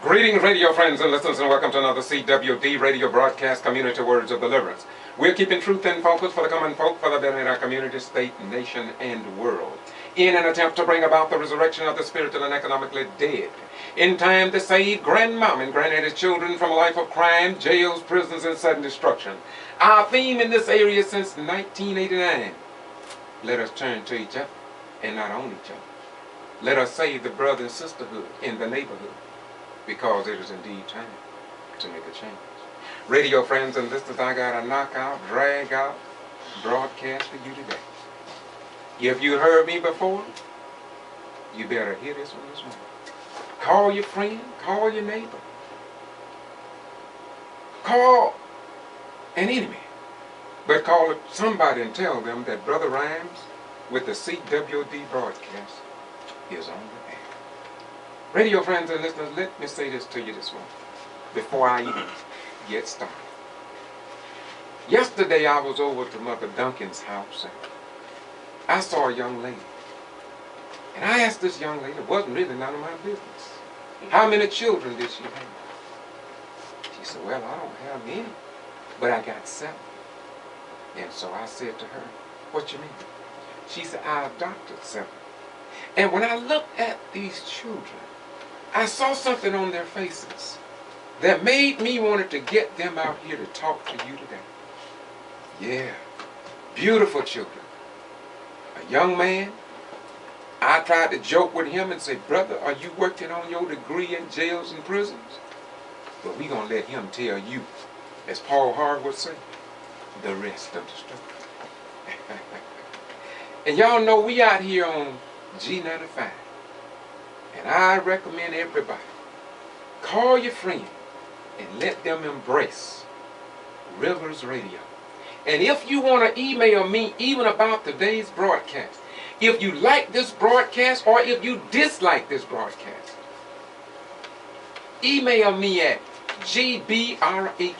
Greetings, radio friends and listeners, and welcome to another CWD radio broadcast, Community Words of Deliverance. We're keeping truth in focus for the common folk, for the betterment of our community, state, nation, and world, in an attempt to bring about the resurrection of the spiritual and economically dead, in time to save grandmom and granddaddy's children from a life of crime, jails, prisons, and sudden destruction. Our theme in this area since 1989, let us turn to each other and not on each other. Let us save the brother and sisterhood in the neighborhood, because it is indeed time to make a change. Radio friends and listeners, I got a knockout, drag out broadcast for you today. If you heard me before, you better hear this one this morning. Call your friend, call your neighbor, call an enemy, but call somebody and tell them that Brother Rhymes with the CWD broadcast is on the air. Radio friends and listeners, let me say this to you this morning before I even get started. Yesterday I was over to Mother Duncan's house and I saw a young lady. And I asked this young lady, it wasn't really none of my business, how many children did she have? She said, well, I don't have any, but I got 7. And so I said to her, what you mean? She said, I adopted 7. And when I looked at these children, I saw something on their faces that made me want to get them out here to talk to you today. Yeah, beautiful children. A young man, I tried to joke with him and say, brother, are you working on your degree in jails and prisons? But we're going to let him tell you, as Paul Hard would say, the rest of the story. And y'all know we out here on G95. And I recommend everybody, call your friend and let them embrace Rivers Radio. And if you want to email me even about today's broadcast, if you like this broadcast or if you dislike this broadcast, email me at G.B.R. I'm going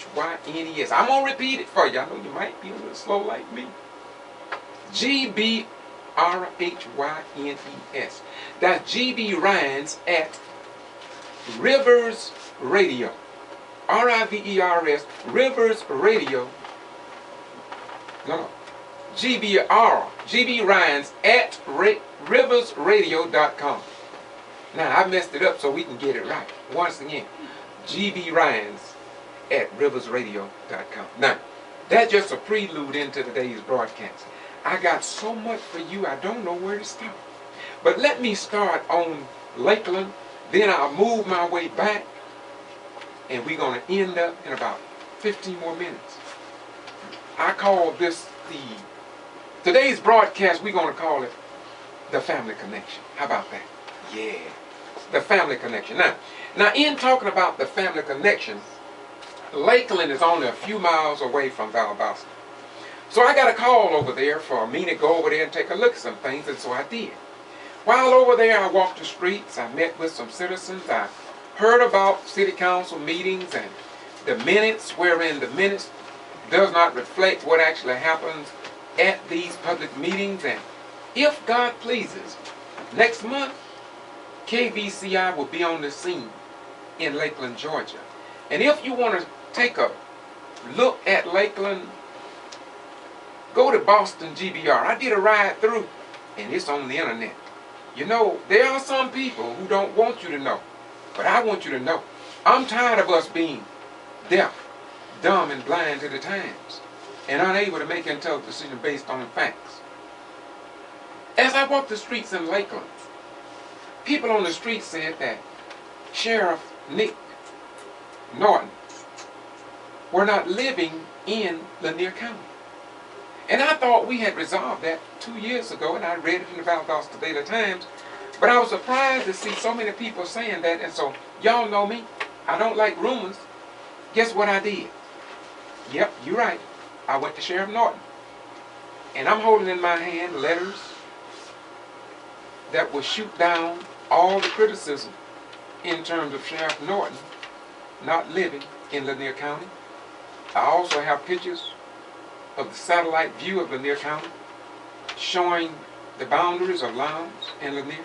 to repeat it for you. I know you might be a little slow like me. G.B.R. That's G.B. Rhymes at Rivers Radio. R-I-V-E-R-S, Rivers Radio. No. G.B.R. G.B. Rhymes at riversradio.com. Now, I messed it up so we can get it right. Once again, G.B. Rhymes at riversradio.com. Now, that's just a prelude into today's broadcast. I got so much for you, I don't know where to start. But let me start on Lakeland, then I'll move my way back, and we're going to end up in about 15 more minutes. I call this today's broadcast, we're going to call it the Family Connection. How about that? Yeah, the Family Connection. Now in talking about the Family Connection, Lakeland is only a few miles away from Valdosta. So I got a call over there for me to go over there and take a look at some things, and so I did. While over there, I walked the streets, I met with some citizens, I heard about city council meetings and the minutes, wherein the minutes does not reflect what actually happens at these public meetings. And if God pleases, next month, KVCI will be on the scene in Lakeland, Georgia. And if you want to take a look at Lakeland, go to Boston G.B.R. I did a ride through, and it's on the internet. You know, there are some people who don't want you to know, but I want you to know. I'm tired of us being deaf, dumb, and blind to the times, and unable to make intelligent decisions based on facts. As I walked the streets in Lakeland, people on the street said that Sheriff Nick Norton were not living in Lanier County. And I thought we had resolved that 2 years ago, and I read it in the Valdosta Daily Times. But I was surprised to see so many people saying that, and so y'all know me. I don't like rumors. Guess what I did? Yep, you're right. I went to Sheriff Norton. And I'm holding in my hand letters that will shoot down all the criticism in terms of Sheriff Norton not living in Lanier County. I also have pictures of the satellite view of Lanier County showing the boundaries of Lowndes and Lanier.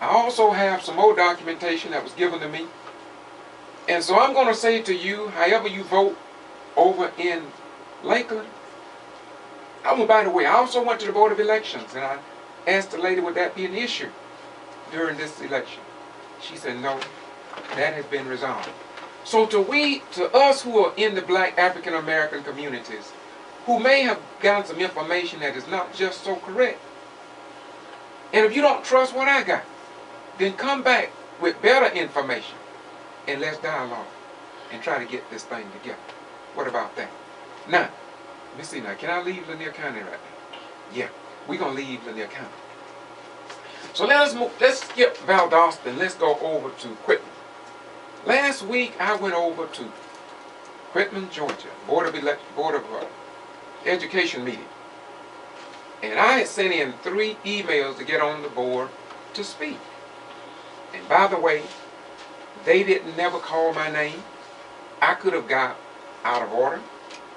I also have some more documentation that was given to me. And so I'm going to say to you, however you vote over in Lakeland. Oh, by the way, I also went to the Board of Elections and I asked the lady, would that be an issue during this election? She said, no, that has been resolved. So to us who are in the black African American communities, who may have gotten some information that is not just so correct, and if you don't trust what I got, then come back with better information and let's dialogue and try to get this thing together. What about that? Now, let me see now. Can I leave Lanier County right now? Yeah, we're going to leave Lanier County. So let's skip Valdosta and let's go over to Quitman. Last week I went over to Quitman, Georgia, Board of Education meeting. And I had sent in 3 emails to get on the board to speak. And by the way, they didn't never call my name. I could have got out of order.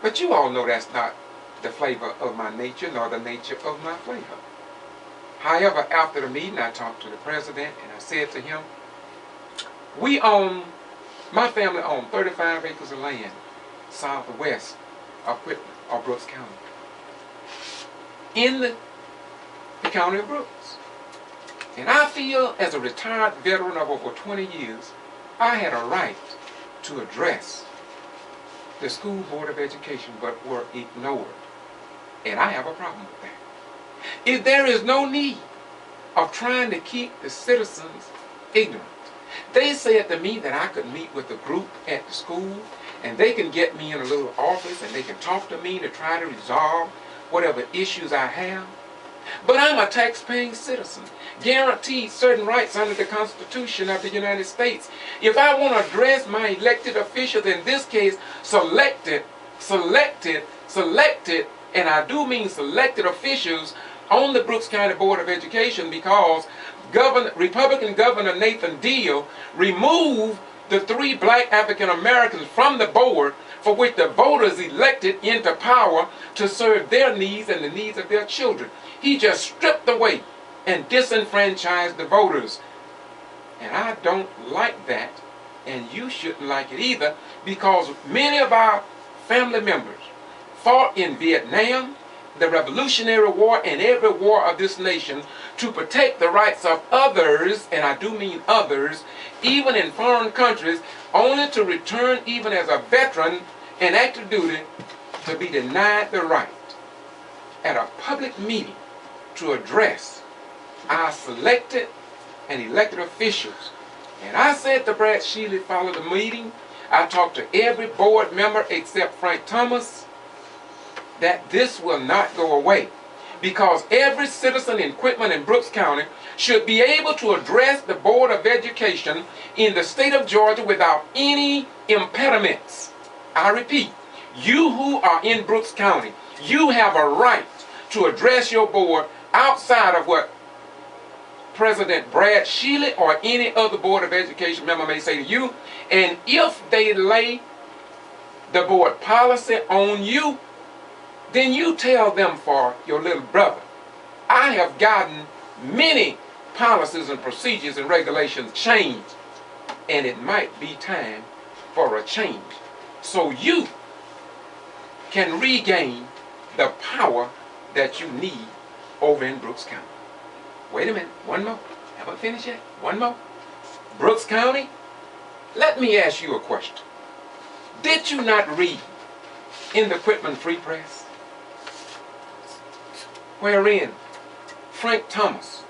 But you all know that's not the flavor of my nature, nor the nature of my flavor. However, after the meeting, I talked to the president and I said to him, my family owns 35 acres of land southwest of Quitman, or Brooks County, in the county of Brooks. And I feel, as a retired veteran of over 20 years, I had a right to address the School Board of Education, but were ignored. And I have a problem with that. If there is no need of trying to keep the citizens ignorant. They said to me that I could meet with a group at the school and they can get me in a little office and they can talk to me to try to resolve whatever issues I have. But I'm a tax-paying citizen, guaranteed certain rights under the Constitution of the United States. If I want to address my elected officials, in this case, selected, and I do mean selected officials on the Brooks County Board of Education, because Republican Governor Nathan Deal removed the 3 black African Americans from the board for which the voters elected into power to serve their needs and the needs of their children. He just stripped away and disenfranchised the voters. And I don't like that, and you shouldn't like it either, because many of our family members fought in Vietnam, the Revolutionary War, and every war of this nation to protect the rights of others, and I do mean others, even in foreign countries, only to return even as a veteran in active duty to be denied the right at a public meeting to address our selected and elected officials. And I said to Brad Shealy, following the meeting, I talked to every board member except Frank Thomas, that this will not go away, because every citizen in Quitman and Brooks County should be able to address the Board of Education in the state of Georgia without any impediments. I repeat, you who are in Brooks County, you have a right to address your board outside of what President Brad Shealy or any other Board of Education member may say to you. And if they lay the board policy on you, then you tell them for your little brother. I have gotten many policies and procedures and regulations changed, and it might be time for a change so you can regain the power that you need over in Brooks County. Wait a minute, one more. Haven't finished yet. One more. Brooks County, let me ask you a question. Did you not read in the Quitman Free Press wherein Frank Thomas,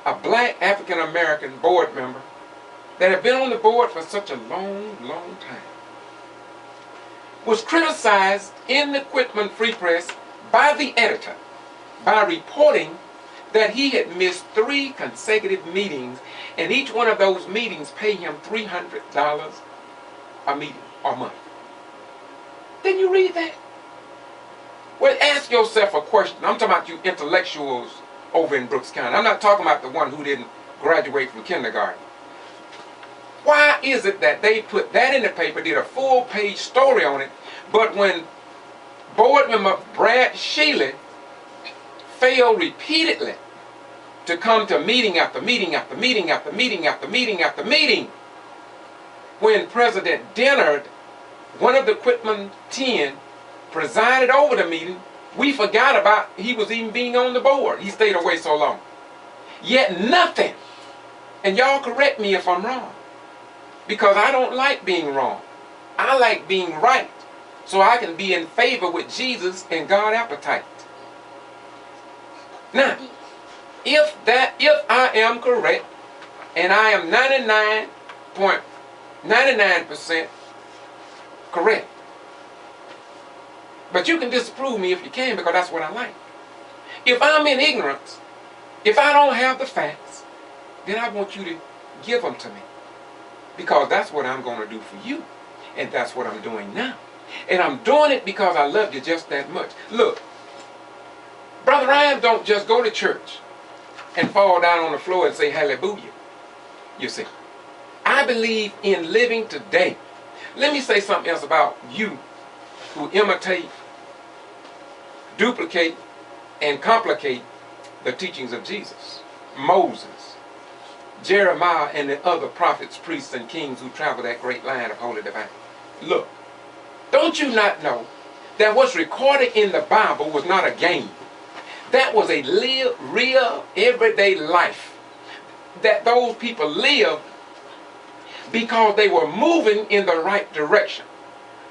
a black African American board member that had been on the board for such a long time, was criticized in the Quitman Free Press by the editor by reporting that he had missed 3 consecutive meetings, and each one of those meetings paid him $300 a meeting or month. Didn't you read that? Well, ask yourself a question. I'm talking about you intellectuals over in Brooks County. I'm not talking about the one who didn't graduate from kindergarten. Why is it that they put that in the paper, did a full-page story on it, but when board member Brad Shealy failed repeatedly to come to meeting after meeting after meeting after meeting after meeting after meeting. When President Dennard, one of the Quitman 10, presided over the meeting, we forgot about he was even being on the board. He stayed away so long. Yet nothing, and y'all correct me if I'm wrong, because I don't like being wrong. I like being right, so I can be in favor with Jesus and God's appetite. Now, if I am correct, and I am 99.99% correct, but you can disprove me if you can, because that's what I like. If I'm in ignorance, if I don't have the facts, then I want you to give them to me, because that's what I'm going to do for you, and that's what I'm doing now. And I'm doing it because I love you just that much. Look, Brother Ryan don't just go to church and fall down on the floor and say hallelujah. You see, I believe in living today. Let me say something else about you who imitate, duplicate, and complicate the teachings of Jesus. Moses, Jeremiah, and the other prophets, priests, and kings who traveled that great line of holy divine. Look, don't you not know that what's recorded in the Bible was not a game? That was a real, everyday life that those people lived because they were moving in the right direction.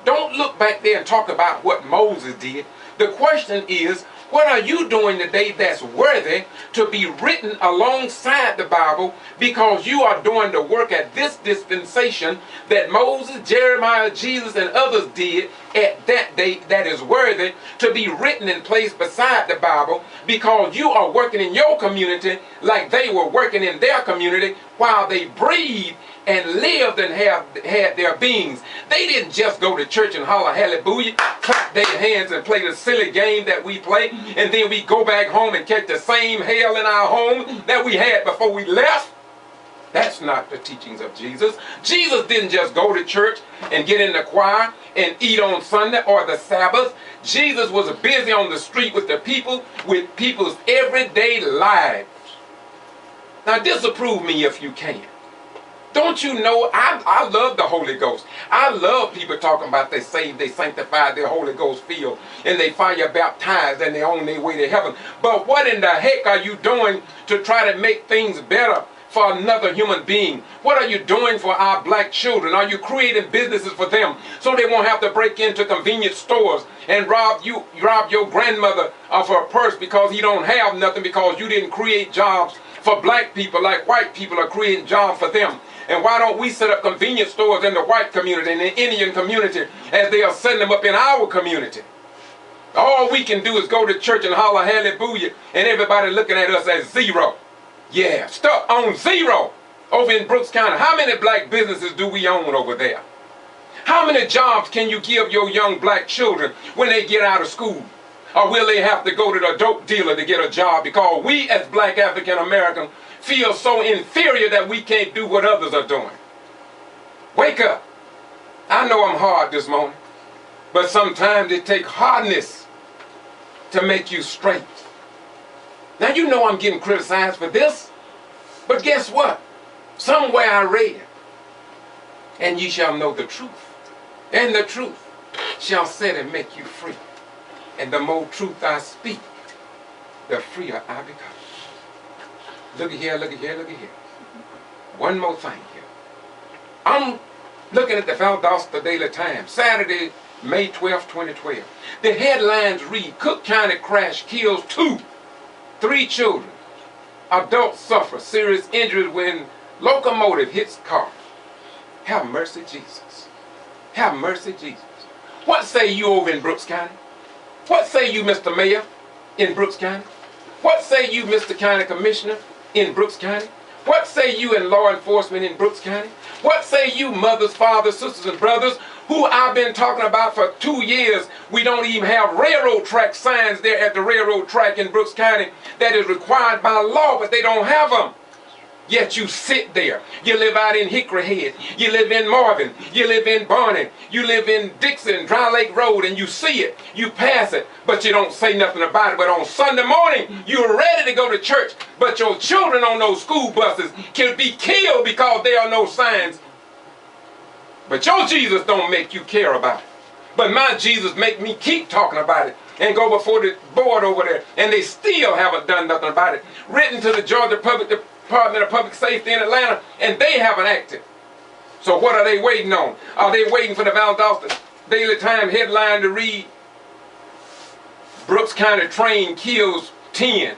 Don't look back there and talk about what Moses did. The question is, what are you doing today that's worthy to be written alongside the Bible, because you are doing the work at this dispensation that Moses, Jeremiah, Jesus, and others did at that date, that is worthy to be written and placed beside the Bible, because you are working in your community like they were working in their community while they breathed and lived and had their beings. They didn't just go to church and holler hallelujah, clap their hands and play the silly game that we play, and then we go back home and catch the same hell in our home that we had before we left. That's not the teachings of Jesus. Jesus didn't just go to church and get in the choir and eat on Sunday or the Sabbath. Jesus was busy on the street with the people, with people's everyday lives. Now disapprove me if you can. Don't you know, I love the Holy Ghost. I love people talking about they saved, they sanctified, they're Holy Ghost filled, and they fire baptized, and they're on their way to heaven. But what in the heck are you doing to try to make things better for another human being? What are you doing for our black children? Are you creating businesses for them so they won't have to break into convenience stores and rob your grandmother of her purse because he don't have nothing, because you didn't create jobs for black people like white people are creating jobs for them? And why don't we set up convenience stores in the white community and the Indian community as they are setting them up in our community? All we can do is go to church and holler hallelujah, and everybody looking at us as zero. Yeah, stuck on zero over in Brooks County. How many black businesses do we own over there? How many jobs can you give your young black children when they get out of school? Or will they have to go to the dope dealer to get a job because we as black African Americans feel so inferior that we can't do what others are doing? Wake up. I know I'm hard this morning, but sometimes it takes hardness to make you straight. Now you know I'm getting criticized for this, but guess what? Somewhere I read, and ye shall know the truth, and the truth shall set and make you free. And the more truth I speak, the freer I become. Look at here, look at here, look at here. One more thing here. I'm looking at the Valdosta Daily Times, Saturday, May 12, 2012. The headlines read, Cook County crash kills 3 children. Adults suffer serious injuries when locomotive hits car. Have mercy, Jesus. Have mercy, Jesus. What say you over in Brooks County? What say you, Mr. Mayor, in Brooks County? What say you, Mr. County Commissioner, in Brooks County? What say you in law enforcement in Brooks County? What say you, mothers, fathers, sisters, and brothers, who I've been talking about for 2 years? We don't even have railroad track signs there at the railroad track in Brooks County that is required by law, but they don't have them. Yet you sit there. You live out in Hickory Head. You live in Marvin. You live in Barney. You live in Dixon, Dry Lake Road, and you see it. You pass it, but you don't say nothing about it. But on Sunday morning, you're ready to go to church, but your children on those school buses can be killed because there are no signs. But your Jesus don't make you care about it. But my Jesus make me keep talking about it and go before the board over there, and they still haven't done nothing about it. Written to the Georgia Department of Public Safety in Atlanta, and they haven't acted. So what are they waiting on? Are they waiting for the Valdosta Daily Times headline to read, Brooks County train kills 10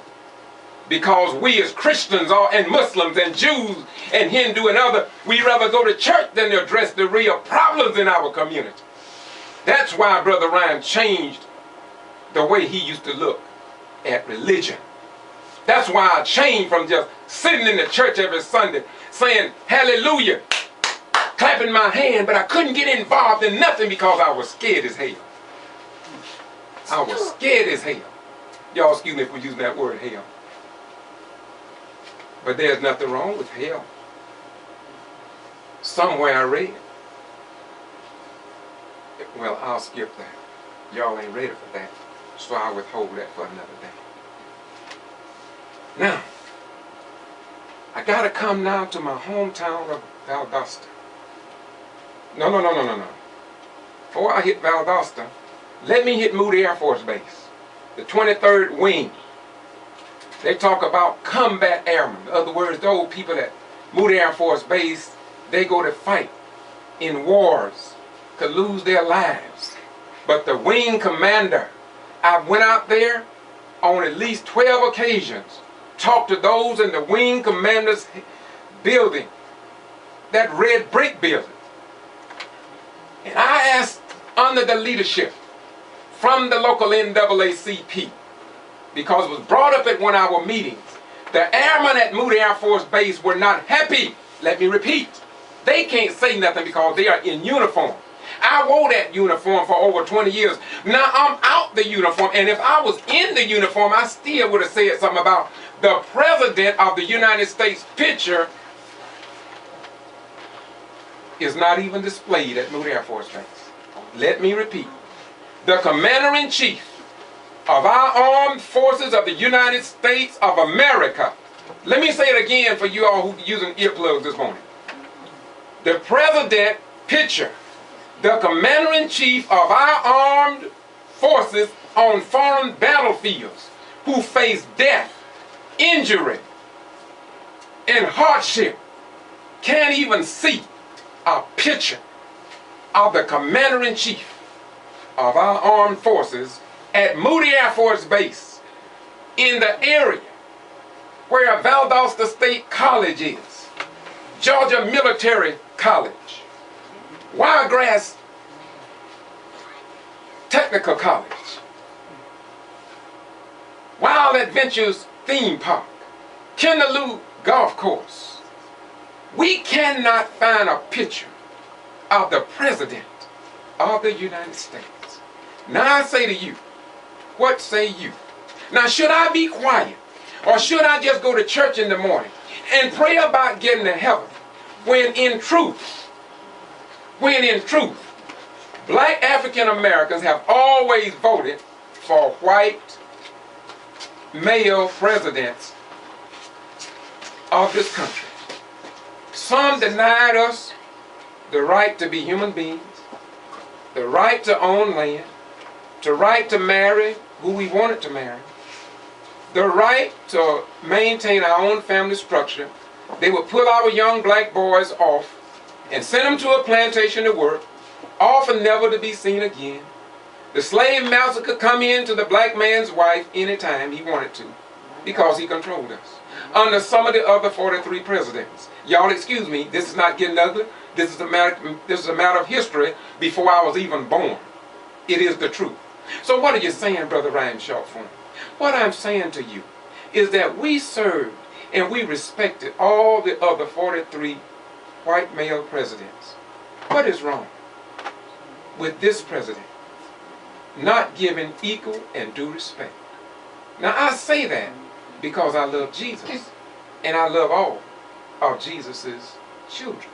because we as Christians and Muslims and Jews and Hindu and other, we rather go to church than to address the real problems in our community. That's why Brother Ryan changed the way he used to look at religion. That's why I changed from just sitting in the church every Sunday saying hallelujah, clapping my hand, but I couldn't get involved in nothing because I was scared as hell. I was scared as hell. Y'all excuse me for using that word hell. But there's nothing wrong with hell. Somewhere I read. Well, I'll skip that. Y'all ain't ready for that. So I'll withhold that for another day. Now, I got to come now to my hometown of Valdosta. No. Before I hit Valdosta, let me hit Moody Air Force Base, the 23rd Wing. They talk about combat airmen. In other words, those people at Moody Air Force Base, they go to fight in wars, could lose their lives. But the wing commander, I went out there on at least 12 occasions, talked to those in the wing commander's building, that red brick building. And I asked under the leadership from the local NAACP, because it was brought up at one of our meetings, the airmen at Moody Air Force Base were not happy. Let me repeat. They can't say nothing because they are in uniform. I wore that uniform for over 20 years. Now I'm out the uniform, and if I was in the uniform, I still would have said something about the President of the United States picture is not even displayed at Moody Air Force Base. Let me repeat. The Commander-in-Chief of our armed forces of the United States of America. Let me say it again for you all who are using earplugs this morning. The President picture, the Commander-in-Chief of our armed forces on foreign battlefields who face death, injury, and hardship, can't even see a picture of the Commander-in-Chief of our armed forces at Moody Air Force Base in the area where Valdosta State College is, Georgia Military College, Wiregrass Technical College, Wild Adventures Theme Park, Kendaloo Golf Course. We cannot find a picture of the President of the United States. Now I say to you, what say you? Now should I be quiet, or should I just go to church in the morning and pray about getting to heaven when in truth, black African Americans have always voted for white male presidents of this country? Some denied us the right to be human beings, the right to own land, the right to marry who we wanted to marry, the right to maintain our own family structure. They would pull our young black boys off and send them to a plantation to work, often never to be seen again. The slave master could come in to the black man's wife anytime he wanted to because he controlled us. Under some of the other 43 presidents. Y'all excuse me, this is not getting ugly. This is a matter of history before I was even born. It is the truth. So what are you saying, Brother Ryan Short Form? What I'm saying to you is that we served and we respected all the other 43 white male presidents. What is wrong with this president not giving equal and due respect? Now I say that because I love Jesus and I love all. of Jesus' children.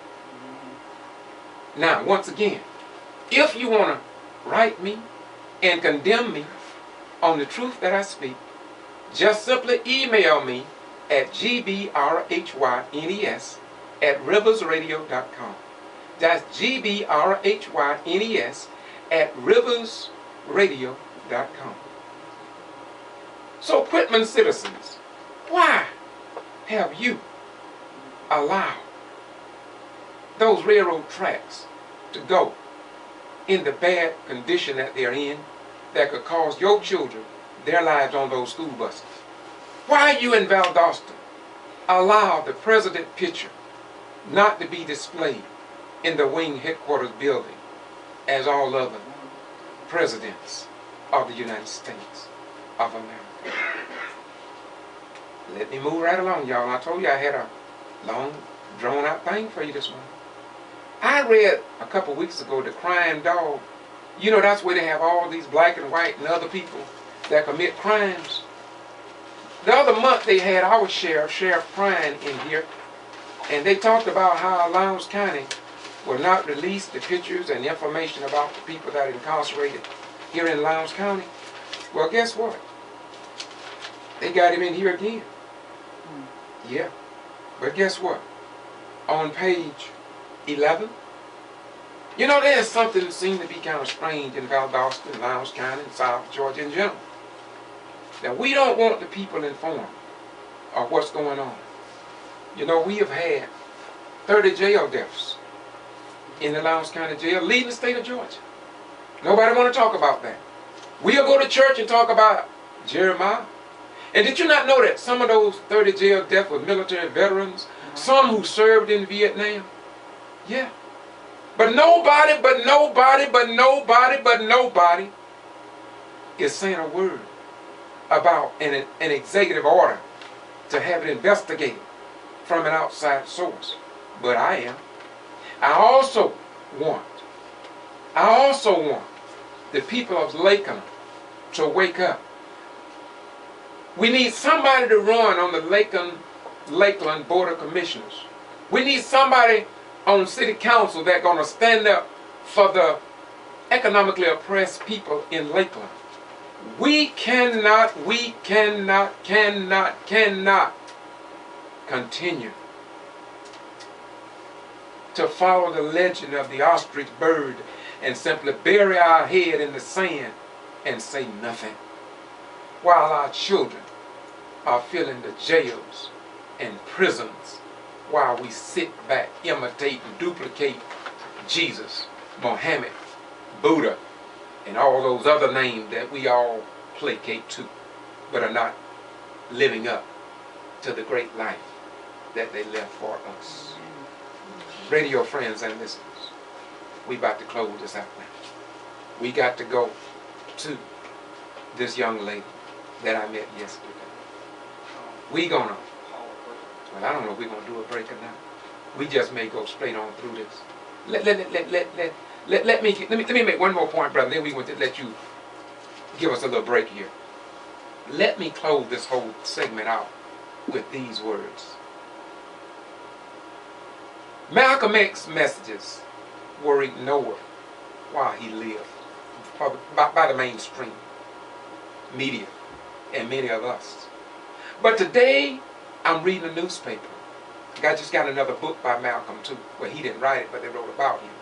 Now, once again, if you want to write me and condemn me on the truth that I speak, just simply email me at gbrhynes@riversradio.com. That's gbrhynes@riversradio.com. So, Quitman citizens, why have you allowed those railroad tracks to go in the bad condition that they're in, that could cost your children their lives on those school buses? Why you in Valdosta allow the president picture not to be displayed in the wing headquarters building as all other presidents of the United States of America? Let me move right along, y'all. I told you I had a long, drawn-out thing for you this morning. I read a couple weeks ago The Crying Dog. You know, that's where they have all these black and white and other people that commit crimes. The other month they had our Sheriff Prine, in here, and they talked about how Lowndes County will not release the pictures and information about the people that are incarcerated here in Lowndes County. Well, guess what? They got him in here again. Yeah. But guess what? On page 11, you know, there's something that seems to be kind of strange in Valdosta and Lowndes County and South Georgia in general. That we don't want the people informed of what's going on. You know, we have had 30 jail deaths in the Lowndes County Jail, leading the state of Georgia. Nobody want to talk about that. We'll go to church and talk about Jeremiah. And did you not know that some of those 30 jail deaths were military veterans, some who served in Vietnam? Yeah. But nobody is saying a word about an executive order to have it investigated from an outside source. But I am. I also want the people of Lakeland to wake up. We need somebody to run on the Lakeland Board of Commissioners. We need somebody on City Council that's going to stand up for the economically oppressed people in Lakeland. We cannot continue to follow the legend of the ostrich bird and simply bury our head in the sand and say nothing, while our children are filling the jails and prisons, while we sit back, imitate and duplicate Jesus, Mohammed, Buddha, and all those other names that we all placate to, but are not living up to the great life that they left for us. Radio friends and listeners, we about to close this out now. We got to go to this young lady that I met yesterday. We gonna, well, I don't know if we're gonna do a break or not. We just may go straight on through this. Let me make one more point, brother. Then we want to let you give us a little break here. Let me close this whole segment out with these words. Malcolm X's messages were ignored while he lived by the mainstream media and many of us. But today, I'm reading a newspaper. I just got another book by Malcolm too. Well, he didn't write it, but they wrote about him.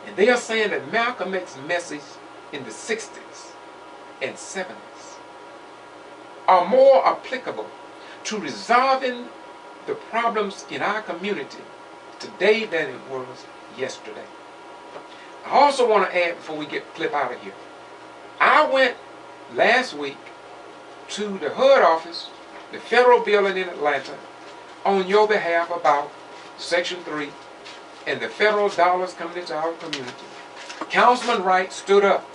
And they are saying that Malcolm X's message in the 60s and 70s are more applicable to resolving the problems in our community today than it was yesterday. I also want to add, before we get clip out of here, I went last week to the HUD office, the federal building in Atlanta, on your behalf about Section 3 and the federal dollars coming into our community. Councilman Wright stood up,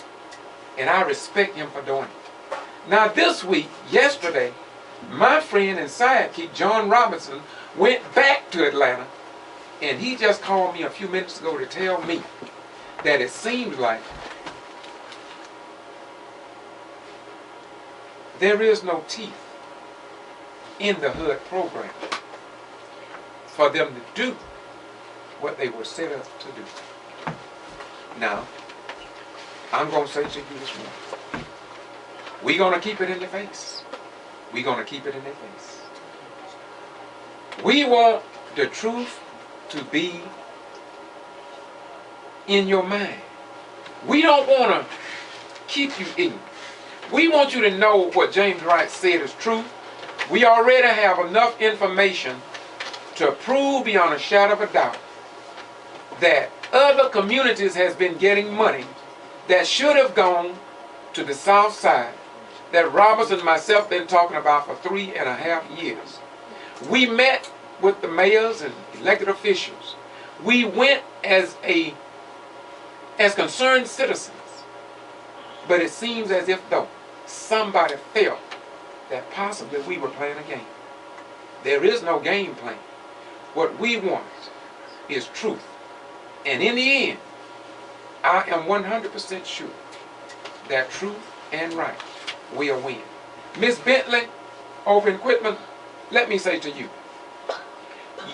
and I respect him for doing it. Now this week, yesterday, my friend and sidekick, John Robinson, went back to Atlanta, and he just called me a few minutes ago to tell me that it seems like there is no teeth in the HUD program. for them to do what they were set up to do. Now, I'm going to say to you this morning, we're going to keep it in the face. We're going to keep it in their face. We want the truth to be in your mind. We don't want to keep you ignorant. We want you to know what James Wright said is true. We already have enough information to prove beyond a shadow of a doubt that other communities has been getting money that should have gone to the South Side, that Roberts and myself been talking about for 3.5 years. We met with the mayors and elected officials. We went as concerned citizens. But it seems as if though somebody felt that possibly we were playing a game. There is no game plan. What we want is truth. And in the end, I am 100% sure that truth and right will win. Miss Bentley, over in Quitman, let me say to you,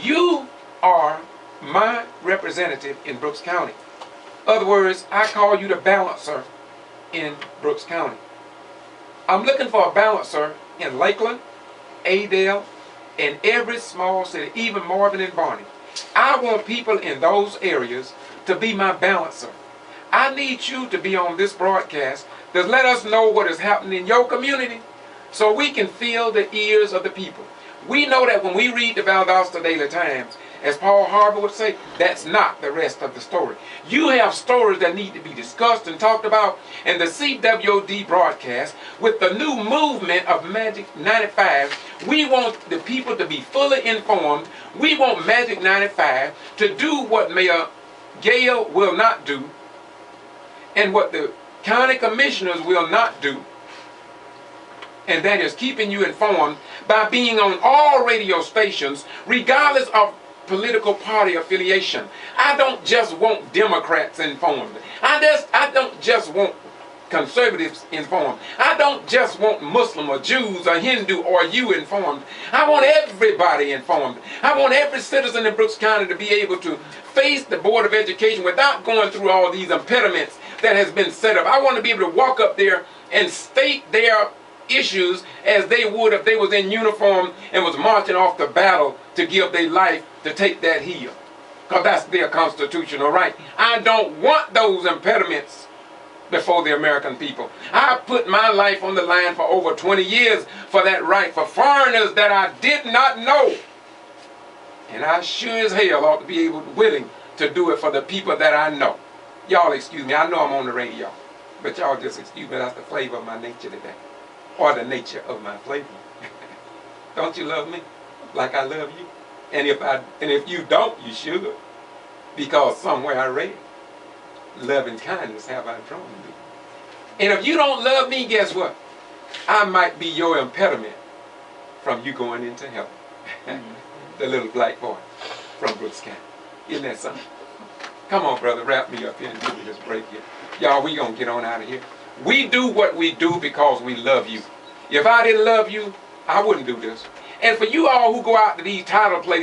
you are my representative in Brooks County. In other words, I call you the balancer in Brooks County. I'm looking for a balancer in Lakeland, Adel, and every small city, even Marvin and Barney. I want people in those areas to be my balancer. I need you to be on this broadcast to let us know what is happening in your community so we can fill the ears of the people. We know that when we read the Valdosta Daily Times, as Paul Harvey would say, that's not the rest of the story. You have stories that need to be discussed and talked about, and the CWOD broadcast, with the new movement of Magic 95, we want the people to be fully informed. We want Magic 95 to do what Mayor Gale will not do, and what the county commissioners will not do, and that is keeping you informed by being on all radio stations, regardless of political party affiliation. I don't just want Democrats informed. I don't just want conservatives informed. I don't just want Muslim or Jews or Hindu or you informed. I want everybody informed. I want every citizen in Brooks County to be able to face the Board of Education without going through all these impediments that has been set up. I want to be able to walk up there and state their issues as they would if they was in uniform and was marching off to battle to give their life to take that hill. Because that's their constitutional right. I don't want those impediments before the American people. I put my life on the line for over 20 years for that right, for foreigners that I did not know. And I sure as hell ought to be willing to do it for the people that I know. Y'all excuse me, I know I'm on the radio, but y'all just excuse me, that's the flavor of my nature today. Or the nature of my flavor. Don't you love me like I love you? And if you don't, you should. Because somewhere I read, love and kindness have I drawn thee. And if you don't love me, guess what? I might be your impediment from you going into heaven. The little black boy from Brooks County. Isn't that something? Come on, brother, wrap me up here and give me this break here. Y'all, we gonna get on out of here. We do what we do because we love you. If I didn't love you, I wouldn't do this. And for you all who go out to these title places,